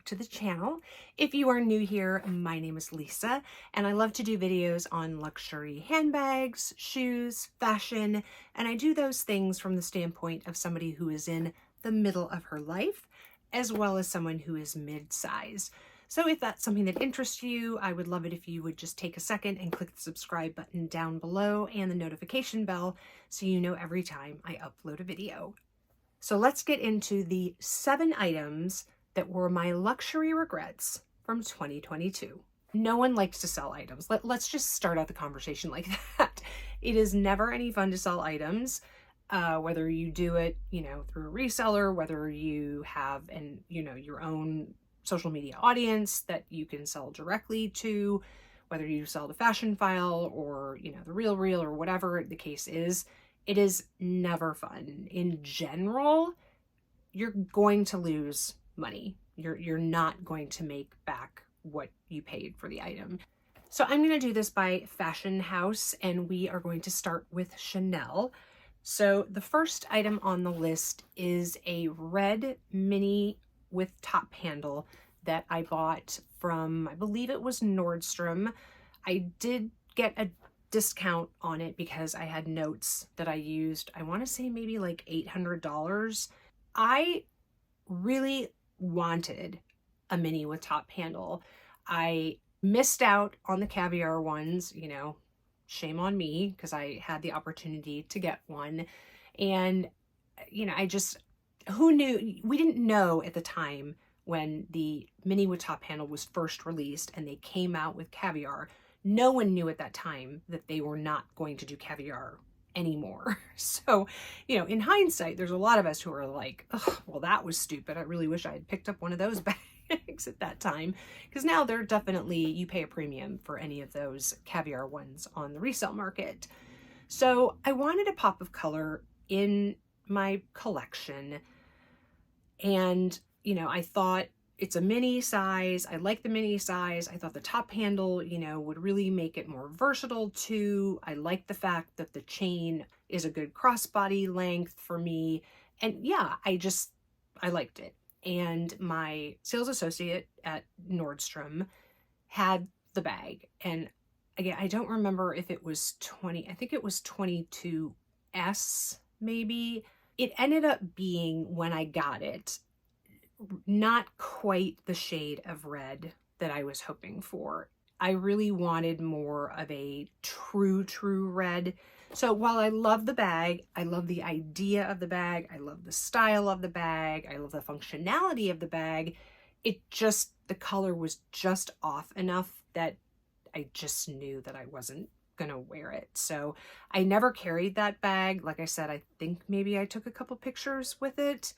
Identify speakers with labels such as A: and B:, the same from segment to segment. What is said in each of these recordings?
A: to the channel. If you are new here, my name is Lisa, and I love to do videos on luxury handbags, shoes, fashion, and I do those things from the standpoint of somebody who is in the middle of her life, as well as someone who is mid-size. So if that's something that interests you, I would love it if you would just take a second and click the subscribe button down below and the notification bell so you know every time I upload a video. So let's get into the 7 items that were my luxury regrets from 2022. No one likes to sell items. Let's just start out the conversation like that. It is never any fun to sell items, whether you do it, through a reseller, whether you have your own social media audience that you can sell directly to, whether you sell to Fashion File or, the Real or whatever the case is. It is never fun. In general, you're going to lose money. You're not going to make back what you paid for the item. So I'm going to do this by fashion house, and we are going to start with Chanel. So the first item on the list is a red mini with top handle that I bought from, I believe it was Nordstrom. I did get a discount on it because I had notes that I used. I want to say maybe like $800. I really wanted a mini with top handle. I missed out on the caviar ones, shame on me because I had the opportunity to get one. And, who knew? We didn't know at the time when the mini with top handle was first released and they came out with caviar. No one knew at that time that they were not going to do caviar anymore. So, in hindsight, there's a lot of us who are like, oh, well, that was stupid. I really wish I had picked up one of those bags at that time, because now they're definitely, you pay a premium for any of those caviar ones on the resale market. So I wanted a pop of color in my collection. And, I thought it's a mini size. I like the mini size. I thought the top handle, would really make it more versatile too. I like the fact that the chain is a good crossbody length for me. And yeah, I liked it. And my sales associate at Nordstrom had the bag. And again, I don't remember if it was I think it was 22S maybe. It ended up being, when I got it, not quite the shade of red that I was hoping for. I really wanted more of a true red. So while I love the bag, I love the idea of the bag, I love the style of the bag, I love the functionality of the bag, the color was just off enough that I just knew that I wasn't gonna wear it. So I never carried that bag. Like I said, I think maybe I took a couple pictures with it.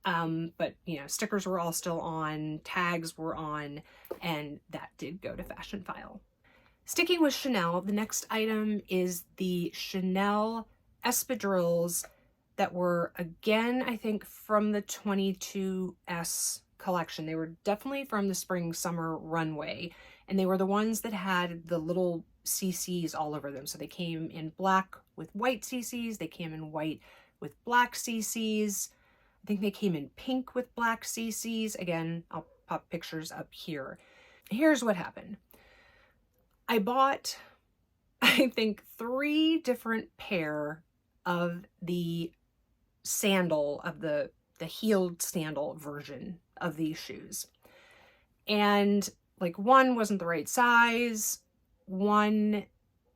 A: But stickers were all still on, tags were on, and that did go to Fashion File. Sticking with Chanel, the next item is the Chanel espadrilles that were, again, I think from the 22S collection. They were definitely from the spring summer runway, and they were the ones that had the little CCs all over them. So they came in black with white CCs, they came in white with black CCs. I think they came in pink with black CCs. Again, I'll pop pictures up here. Here's what happened. I bought, I think, 3 different pair of the sandal, of the heeled sandal version of these shoes. And like one wasn't the right size. One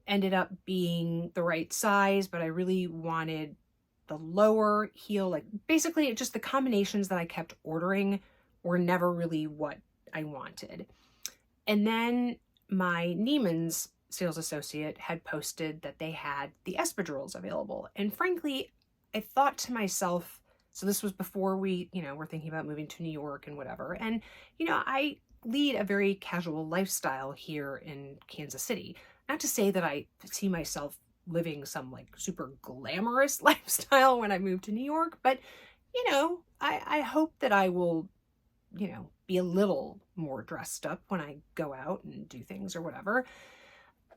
A: ended up being the right size, but I really wanted the lower heel. Like basically just the combinations that I kept ordering were never really what I wanted. And then my Neiman's sales associate had posted that they had the espadrilles available. And frankly, I thought to myself, so this was before we, were thinking about moving to New York and whatever. And, I lead a very casual lifestyle here in Kansas City. Not to say that I see myself living some like super glamorous lifestyle when I move to New York, but I hope that I will, be a little more dressed up when I go out and do things or whatever.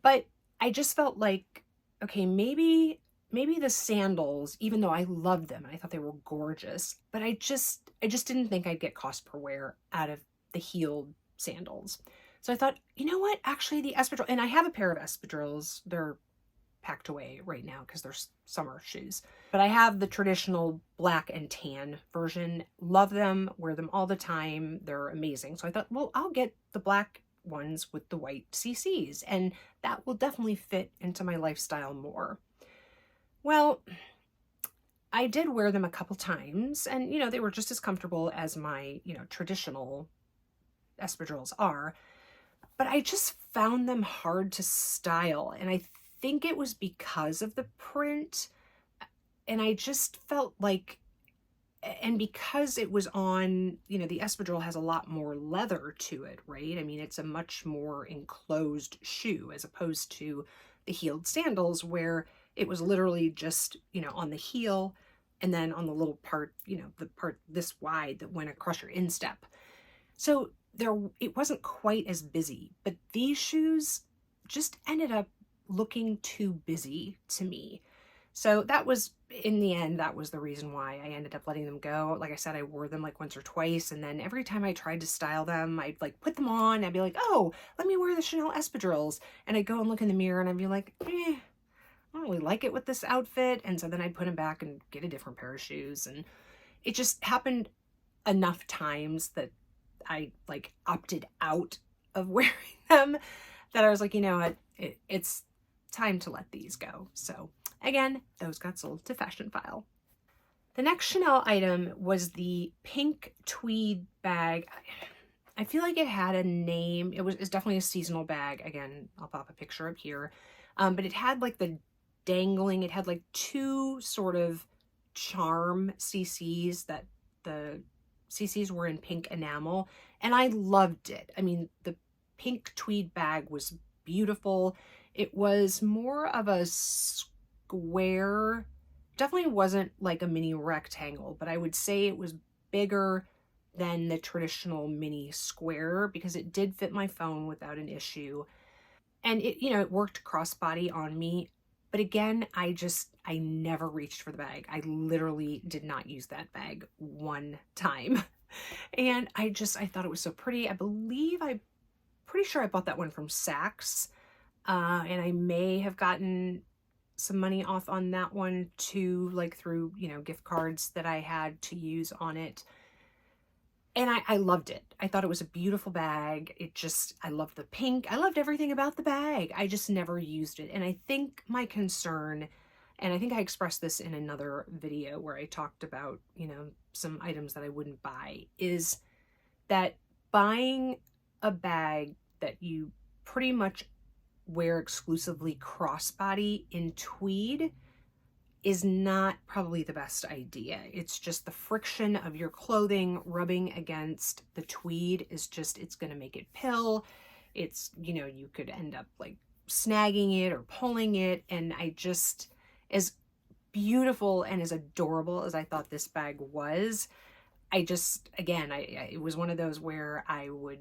A: But I just felt like, okay, maybe the sandals, even though I loved them and I thought they were gorgeous, but I just didn't think I'd get cost per wear out of the heeled sandals. So I thought, you know what, actually the espadrille, and I have a pair of espadrilles. They're packed away right now because they're summer shoes. But I have the traditional black and tan version. Love them, wear them all the time. They're amazing. So I thought, well, I'll get the black ones with the white CCs, and that will definitely fit into my lifestyle more. Well, I did wear them a couple times, and, you know, they were just as comfortable as my, you know, traditional espadrilles are, but I just found them hard to style, and I think it was because of the print, and I just felt like, and because it was on, you know, the espadrille has a lot more leather to it, right? I mean, it's a much more enclosed shoe as opposed to the heeled sandals where it was literally just, you know, on the heel and then on the little part, you know, the part this wide that went across your instep. So it wasn't quite as busy, but these shoes just ended up looking too busy to me. So that was, in the end, that was the reason why I ended up letting them go. Like I said, I wore them like once or twice, and then every time I tried to style them, I'd like put them on, I'd be like, oh, let me wear the Chanel espadrilles. And I'd go and look in the mirror and I'd be like, I don't really like it with this outfit. And so then I'd put them back and get a different pair of shoes. And it just happened enough times that I like opted out of wearing them that I was like, you know what, it's time to let these go. So again, those got sold to Fashion File. The next Chanel item was the pink tweed bag. I feel like it had a name. It's definitely a seasonal bag. Again, I'll pop a picture up here. But it had like the dangling, it had like two sort of charm CCs that the CCs were in pink enamel, and I loved it. I mean, the pink tweed bag was beautiful. It was more of a square, definitely wasn't like a mini rectangle, but I would say it was bigger than the traditional mini square because it did fit my phone without an issue. And it, you know, it worked crossbody on me. But again, I never reached for the bag. I literally did not use that bag one time. And I thought it was so pretty. I'm pretty sure I bought that one from Saks. And I may have gotten some money off on that one too, like through, you know, gift cards that I had to use on it. And I loved it. I thought it was a beautiful bag. I loved the pink. I loved everything about the bag. I just never used it. And I think my concern, and I think I expressed this in another video where I talked about, you know, some items that I wouldn't buy, is that buying a bag that you pretty much wear exclusively crossbody in tweed is not probably the best idea. It's just the friction of your clothing rubbing against the tweed is just, it's going to make it pill. It's, you know, you could end up like snagging it or pulling it. And I just, as beautiful and as adorable as I thought this bag was, I just, again, it was one of those where I would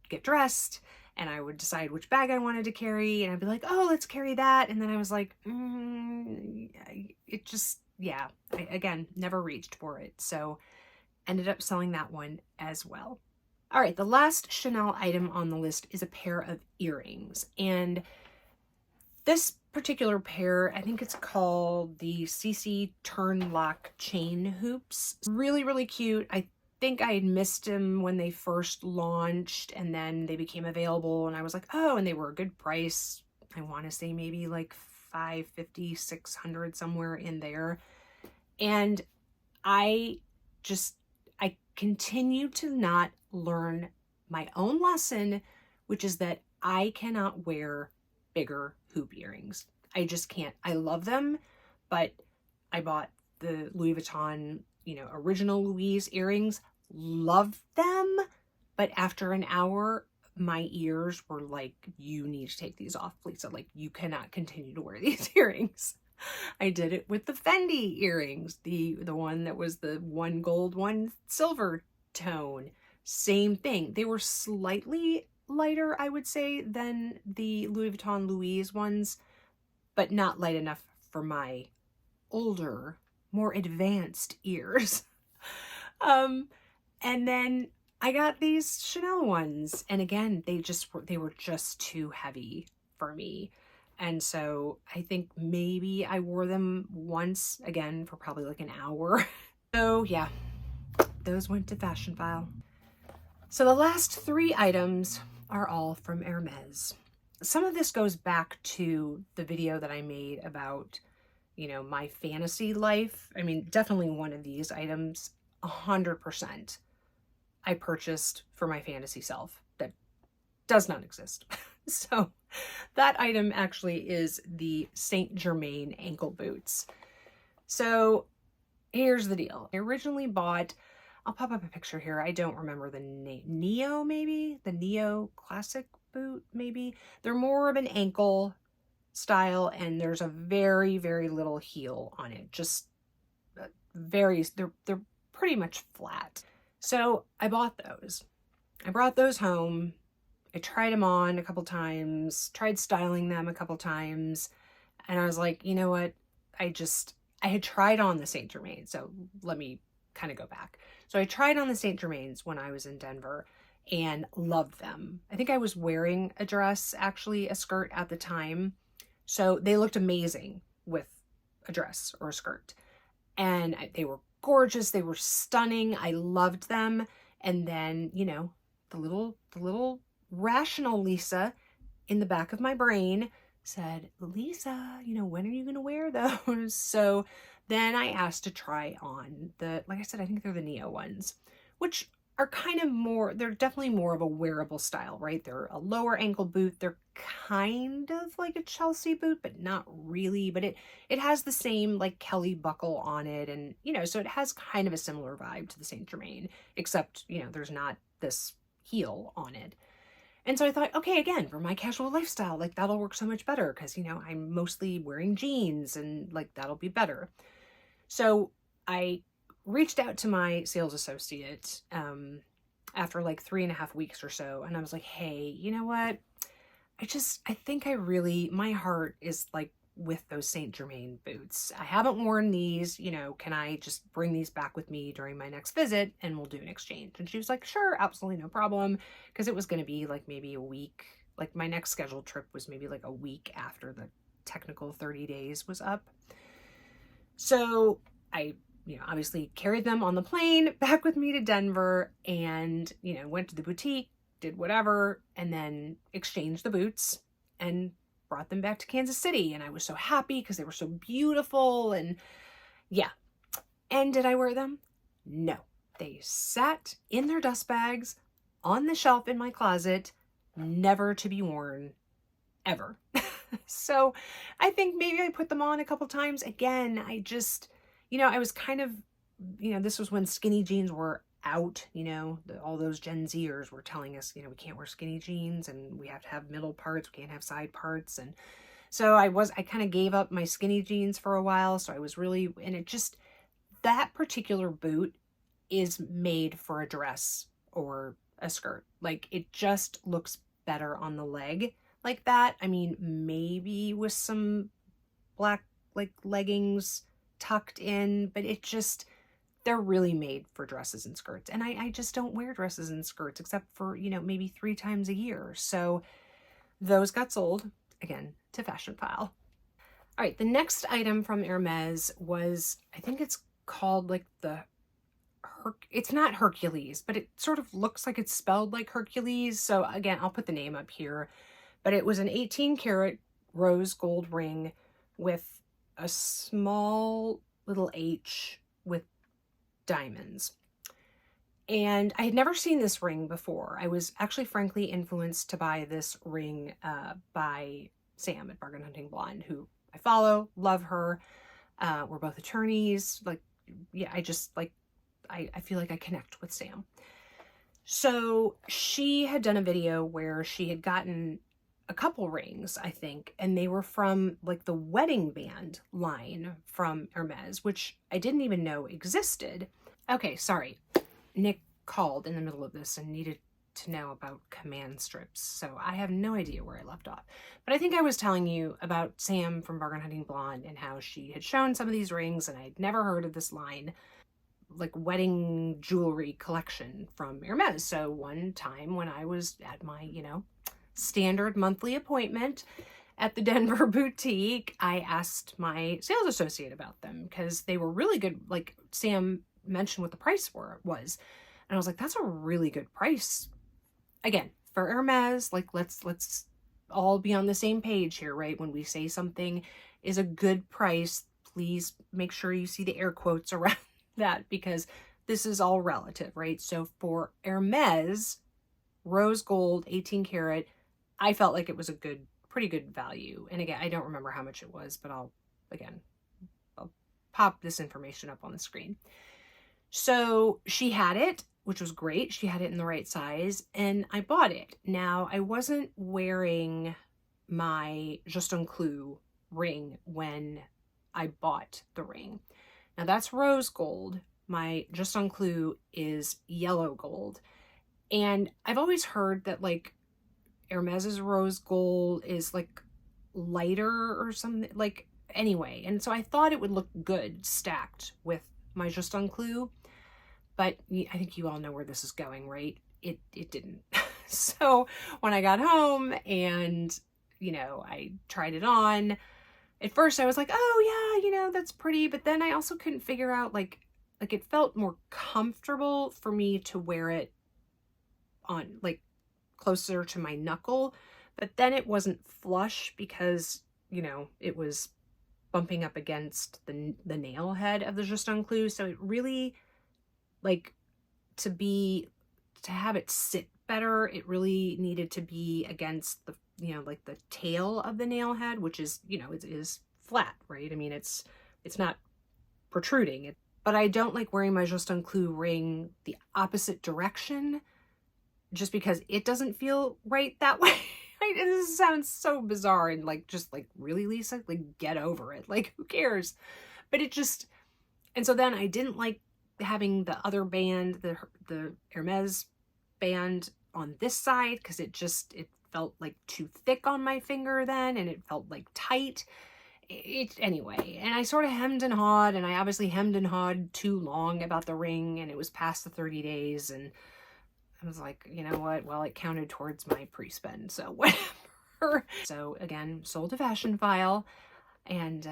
A: get dressed and I would decide which bag I wanted to carry, and I'd be like, oh, let's carry that. And then I was like, it just, yeah, I, again, never reached for it. So ended up selling that one as well. All right, the last Chanel item on the list is a pair of earrings. And this particular pair, I think it's called the CC Turn Lock Chain Hoops. Really, really cute. I think I had missed them when they first launched, and then they became available, and I was like, oh, and they were a good price. I want to say maybe like $550, $600, somewhere in there. And I continue to not learn my own lesson, which is that I cannot wear bigger hoop earrings. I just can't. I love them, but I bought the Louis Vuitton, you know, original Louise earrings, loved them, but after an hour, my ears were like, you need to take these off, Lisa. Like, you cannot continue to wear these earrings. I did it with the Fendi earrings, the one that was the one gold, one silver tone. Same thing. They were slightly lighter, I would say, than the Louis Vuitton Louise ones, but not light enough for my older, more advanced ears. And then I got these Chanel ones, and again, they were just too heavy for me. And so I think maybe I wore them once again for probably like an hour. So yeah, those went to fashion file. So the last 3 items are all from Hermes. Some of this goes back to the video that I made about, you know, my fantasy life. I mean, definitely one of these items, 100%. I purchased for my fantasy self that does not exist. So that item actually is the Saint Germain ankle boots. So here's the deal. I originally bought, I'll pop up a picture here. I don't remember the name. Neo, maybe? The Neo Classic boot, maybe? They're more of an ankle style, and there's a very, very little heel on it. Just they're pretty much flat. So I bought those. I brought those home. I tried them on a couple times, tried styling them a couple times, and I was like, you know what? I had tried on the Saint Germain, so let me kind of go back. So I tried on the Saint Germains when I was in Denver and loved them. I think I was wearing a dress, actually a skirt at the time, so they looked amazing with a dress or a skirt. And they were gorgeous, they were stunning, I loved them. And then, you know, the little rational Lisa in the back of my brain said, Lisa, you know, when are you going to wear those? So then I asked to try on the, like I said, I think they're the Neo ones, which are kind of more, they're definitely more of a wearable style, right? They're a lower ankle boot. They're kind of like a Chelsea boot, but not really. But it has the same like Kelly buckle on it. And, you know, so it has kind of a similar vibe to the Saint Germain, except, you know, there's not this heel on it. And so I thought, okay, again, for my casual lifestyle, like that'll work so much better because, you know, I'm mostly wearing jeans and like that'll be better. So I reached out to my sales associate after like 3.5 weeks or so. And I was like, hey, you know what? I think my heart is like with those Saint Germain boots. I haven't worn these, you know, can I just bring these back with me during my next visit and we'll do an exchange? And she was like, sure, absolutely no problem. Because it was going to be like maybe a week, like my next scheduled trip was maybe like a week after the technical 30 days was up. So I, you know, obviously carried them on the plane back with me to Denver and, you know, went to the boutique, did whatever, and then exchanged the boots and brought them back to Kansas City. And I was so happy because they were so beautiful. And yeah. And did I wear them? No. They sat in their dust bags on the shelf in my closet, never to be worn ever. So I think maybe I put them on a couple times. Again, I just, you know, I was kind of, you know, this was when skinny jeans were out, you know, all those Gen Zers were telling us, you know, we can't wear skinny jeans and we have to have middle parts, we can't have side parts. And so I kind of gave up my skinny jeans for a while. So I was really, and it just, that particular boot is made for a dress or a skirt. Like it just looks better on the leg like that. I mean, maybe with some black like leggings tucked in, but it just, they're really made for dresses and skirts. And I just don't wear dresses and skirts except for, you know, maybe 3 times a year. So those got sold, again, to Fashion File. All right, the next item from Hermes was, I think it's called like it's not Hercules, but it sort of looks like it's spelled like Hercules. So again, I'll put the name up here. But it was an 18 karat rose gold ring with a small little H with diamonds. And I had never seen this ring before. I was actually frankly influeed to buy this ring by Sam at Bargain Hunting Blonde, who I follow, love her. We're both attorneys. Like, yeah, I just like, I feel like I connect with Sam. So she had done a video where she had gotten a couple rings, I think, and they were from like the wedding band line from Hermes, which I didn't even know existed. Okay, sorry. Nick called in the middle of this and needed to know about command strips, so I have no idea where I left off. But I think I was telling you about Sam from Bargain Hunting Blonde and how she had shown some of these rings and I'd never heard of this line. like wedding jewelry collection from Hermes. So one time when I was at my, standard monthly appointment at the Denver boutique, I asked my sales associate about them because they were really good. Like Sam mentioned what the price was. And I was like, that's a really good price. Again, for Hermes, like let's all be on the same page here, right? When we say something is a good price, please make sure you see the air quotes around that, because this is all relative, right? So for Hermes, rose gold, 18 karat, I felt like it was a pretty good value. And again, I don't remember how much it was, but I'll pop this information up on the screen. So she had it, which was great. She had it in the right size, and I bought it. Now, I wasn't wearing my Juste un Clou ring when I bought the ring. Now, that's rose gold. My Juste un Clou is yellow gold. And I've always heard that, like, Hermes's rose gold is, like, lighter or something. Like, anyway. And so I thought it would look good stacked with my Juste un Clou. But I think you all know where this is going, right? It didn't. So when I got home and, I tried it on, at first I was like, oh yeah, that's pretty. But then I also couldn't figure out, like it felt more comfortable for me to wear it on, like, closer to my knuckle. But then it wasn't flush because, it was bumping up against the nail head of the Juste un Clou. So it really, like, to have it sit better, it really needed to be against the, like the tail of the nail head, which is, it is flat, right? I mean, it's not protruding. But I don't like wearing my Juste un Clou ring the opposite direction just because it doesn't feel right that way. This sounds so bizarre and just really, Lisa, like, get over it. Like, who cares? But and so then I didn't like having the other band, the Hermes band on this side, because it felt like too thick on my finger then, and it felt like tight. Anyway, and I sort of hemmed and hawed, and I obviously hemmed and hawed too long about the ring, and it was past the 30 days, and I was like, you know what? Well, it counted towards my pre-spend, so whatever. So again, sold to Fashion File, and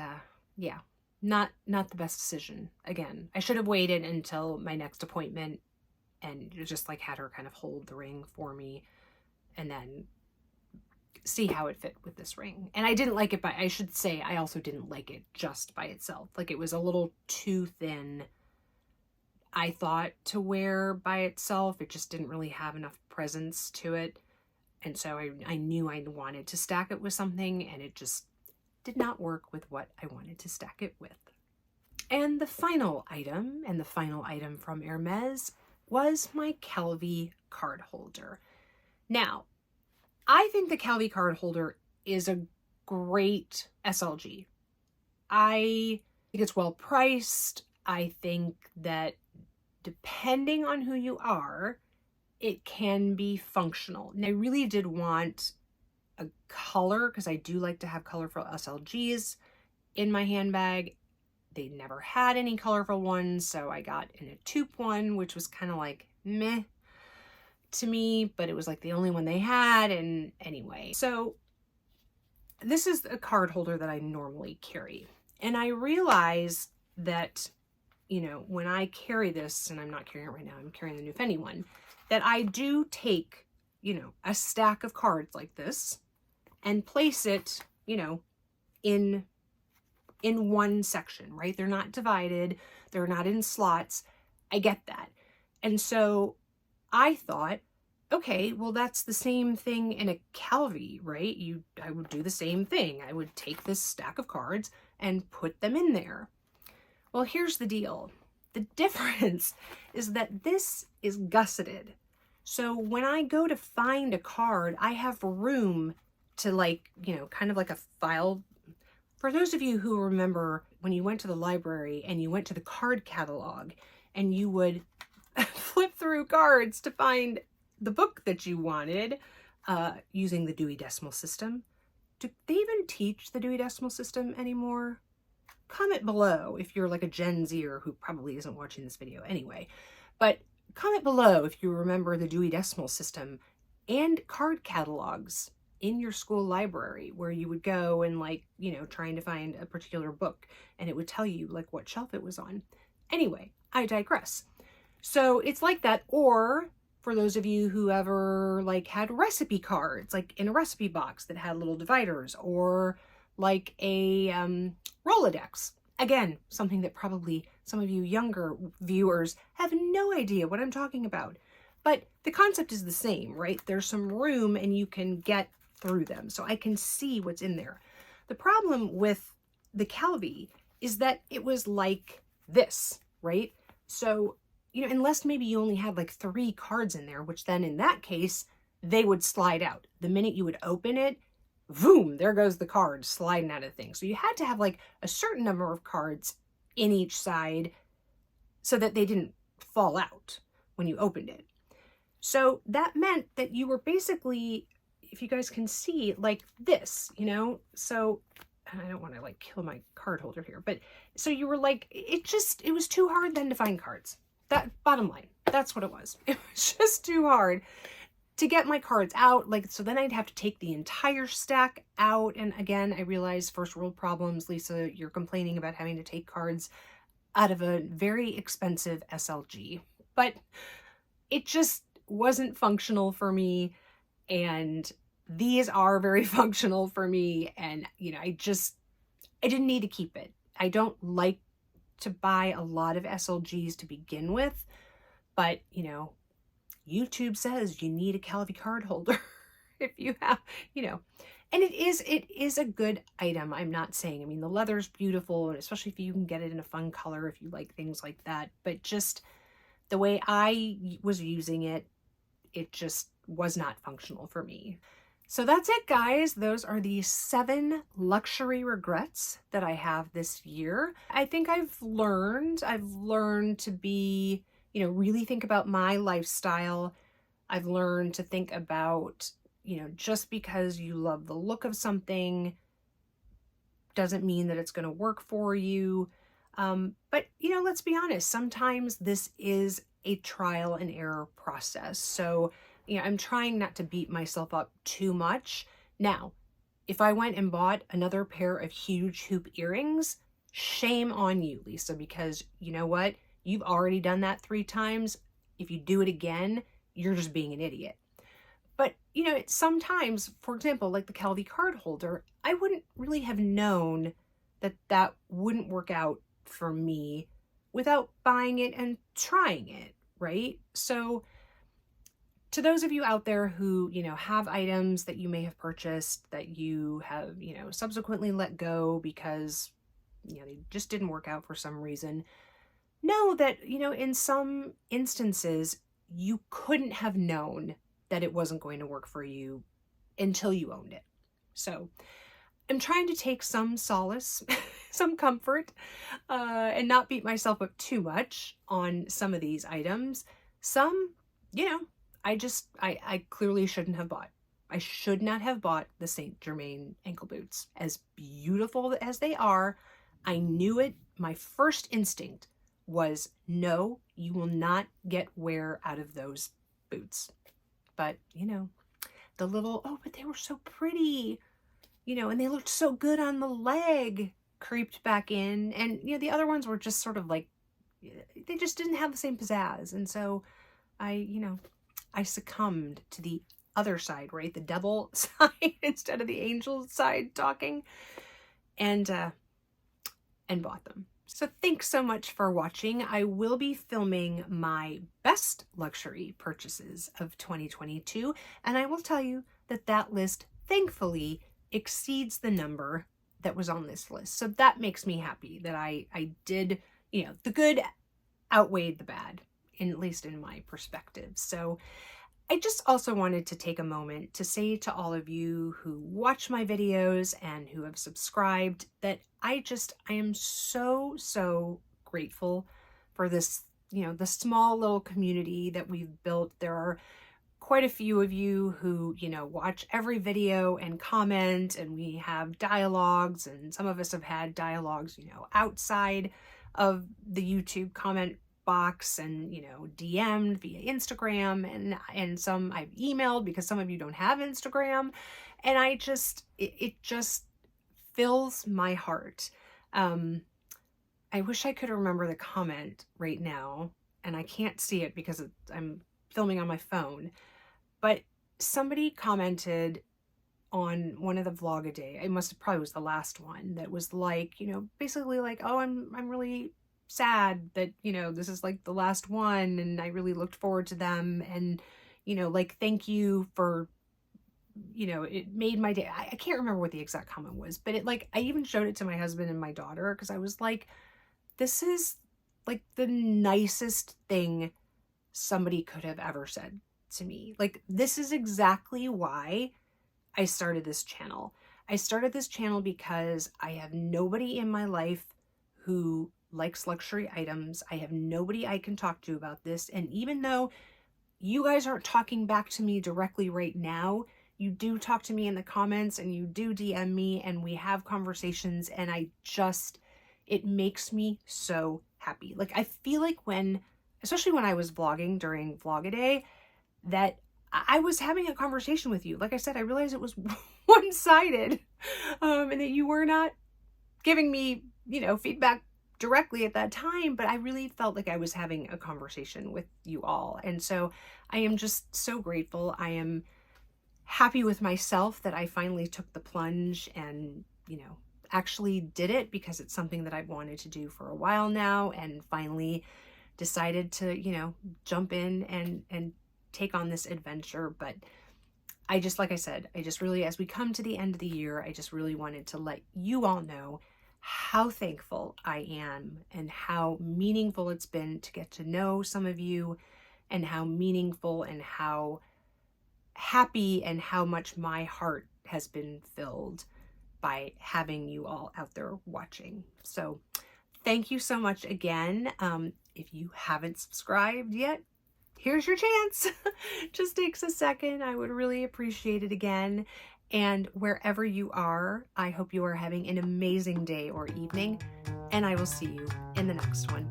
A: yeah. Not the best decision. Again, I should have waited until my next appointment and just had her kind of hold the ring for me and then see how it fit with this ring. And I didn't like it I should say, I also didn't like it just by itself. Like, it was a little too thin, I thought, to wear by itself. It just didn't really have enough presence to it. And so I knew I wanted to stack it with something, and it just did not work with what I wanted to stack it with. And the final item from Hermes was my Calvi card holder. Now, I think the Calvi card holder is a great SLG. I think it's well priced. I think that depending on who you are, it can be functional. And I really did want a color, because I do like to have colorful SLGs in my handbag. They never had any colorful ones, so I got in a taupe one, which was kind of like meh to me, but it was like the only one they had. And anyway, so this is a card holder that I normally carry, and I realize that, when I carry this, and I'm not carrying it right now, I'm carrying the New Fendi one, that I do take, a stack of cards like this and place it, in one section, right? They're not divided. They're not in slots. I get that. And so I thought, okay, well, that's the same thing in a Calvi, right? I would do the same thing. I would take this stack of cards and put them in there. Well, here's the deal. The difference is that this is gusseted. So when I go to find a card, I have room to kind of like a file. For those of you who remember when you went to the library and you went to the card catalog and you would flip through cards to find the book that you wanted using the Dewey Decimal System. Do they even teach the Dewey Decimal System anymore? comment below if you're like a Gen Zer who probably isn't watching this video anyway, but comment below if you remember the Dewey Decimal System and card catalogs in your school library where you would go and like, you know, trying to find a particular book and it would tell you like what shelf it was on. Anyway, I digress. So it's like that. Or for those of you who ever like had recipe cards, like in a recipe box that had little dividers, or like a Rolodex. Again, something that probably some of you younger viewers have no idea what I'm talking about. But the concept is the same, right? There's some room and you can get through them. So I can see what's in there. The problem with the Calvi is that it was like this, right? So, you know, unless maybe you only had like 3 cards in there, which then in that case, they would slide out. The minute you would open it, boom, there goes the card sliding out of the thing. So you had to have like a certain number of cards in each side so that they didn't fall out when you opened it. So that meant that you were basically, if you guys can see, like this, you know? So I don't want to like kill my card holder here, but so you were like, it was too hard then to find cards. That, bottom line, that's what it was. It was just too hard to get my cards out. Like, so then I'd have to take the entire stack out. And again, I realize first world problems, Lisa, you're complaining about having to take cards out of a very expensive SLG, but it just wasn't functional for me. And these are very functional for me. And, you know, I didn't need to keep it. I don't like to buy a lot of SLGs to begin with, but, you know, YouTube says you need a Calvi card holder if you have, you know, and it is a good item. I'm not saying, I mean, the leather's beautiful, and especially if you can get it in a fun color, if you like things like that, but just the way I was using it, it just was not functional for me. So that's it, guys. Those are the 7 luxury regrets that I have this year. I think I've learned to be, you know, really think about my lifestyle. I've learned to think about, you know, just because you love the look of something doesn't mean that it's going to work for you. But, you know, let's be honest, sometimes this is a trial and error process. So, you know, I'm trying not to beat myself up too much. Now, if I went and bought another pair of huge hoop earrings, shame on you, Lisa, because you know what? You've already done that 3 times. If you do it again, you're just being an idiot. But, you know, sometimes, for example, like the Calvi card holder, I wouldn't really have known that that wouldn't work out for me without buying it and trying it, right? So to those of you out there who, you know, have items that you may have purchased that you have, you know, subsequently let go because, you know, they just didn't work out for some reason, know that, you know, in some instances, you couldn't have known that it wasn't going to work for you until you owned it. So I'm trying to take some solace, some comfort, and not beat myself up too much on some of these items. Some, you know, I clearly shouldn't have bought. I should not have bought the Saint Germain ankle boots. As beautiful as they are, I knew it. My first instinct was, no, you will not get wear out of those boots. But, you know, the little, oh, but they were so pretty, you know, and they looked so good on the leg, creeped back in. And, you know, the other ones were just sort of like, they just didn't have the same pizzazz. And so I succumbed to the other side, right? The devil side instead of the angel side talking, and bought them. So thanks so much for watching. I will be filming my best luxury purchases of 2022, and I will tell you that that list, thankfully, exceeds the number that was on this list. So that makes me happy that I did, you know, the good outweighed the bad, at least in my perspective. So I just also wanted to take a moment to say to all of you who watch my videos and who have subscribed that I am so grateful for this, you know, the small little community that we've built. There are quite a few of you who, you know, watch every video and comment, and we have dialogues, and some of us have had dialogues, you know, outside of the YouTube comment box, and, you know, DM'd via Instagram, and some I've emailed because some of you don't have Instagram. And I just, it just fills my heart. I wish I could remember the comment right now, and I can't see it because I'm filming on my phone, but somebody commented on one of the vlog-a-day, it must have probably was the last one, that was like, you know, basically like, oh, I'm really sad that, you know, this is like the last one, and I really looked forward to them, and, you know, like, thank you for, you know, it made my day. I can't remember what the exact comment was, but it, like, I even showed it to my husband and my daughter, because I was like, this is like the nicest thing somebody could have ever said to me. Like, this is exactly why I started this channel. I started this channel because I have nobody in my life who likes luxury items. I have nobody I can talk to about this. And even though you guys aren't talking back to me directly right now, you do talk to me in the comments, and you do DM me, and we have conversations, and it makes me so happy. Like, I feel like especially when I was vlogging during Vlog-a-Day, that I was having a conversation with you. Like I said, I realized it was one-sided, and that you were not giving me, you know, feedback directly at that time, but I really felt like I was having a conversation with you all. And so I am just so grateful. I am happy with myself that I finally took the plunge and, you know, actually did it, because it's something that I've wanted to do for a while now, and finally decided to, you know, jump in and take on this adventure. But I just, like I said, I just really, as we come to the end of the year, I just really wanted to let you all know how thankful I am, and how meaningful it's been to get to know some of you, and how meaningful and how happy and how much my heart has been filled by having you all out there watching. So thank you so much again. If you haven't subscribed yet, here's your chance. Just takes a second. I would really appreciate it again. And wherever you are, I hope you are having an amazing day or evening, and I will see you in the next one.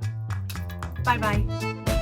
A: Bye-bye.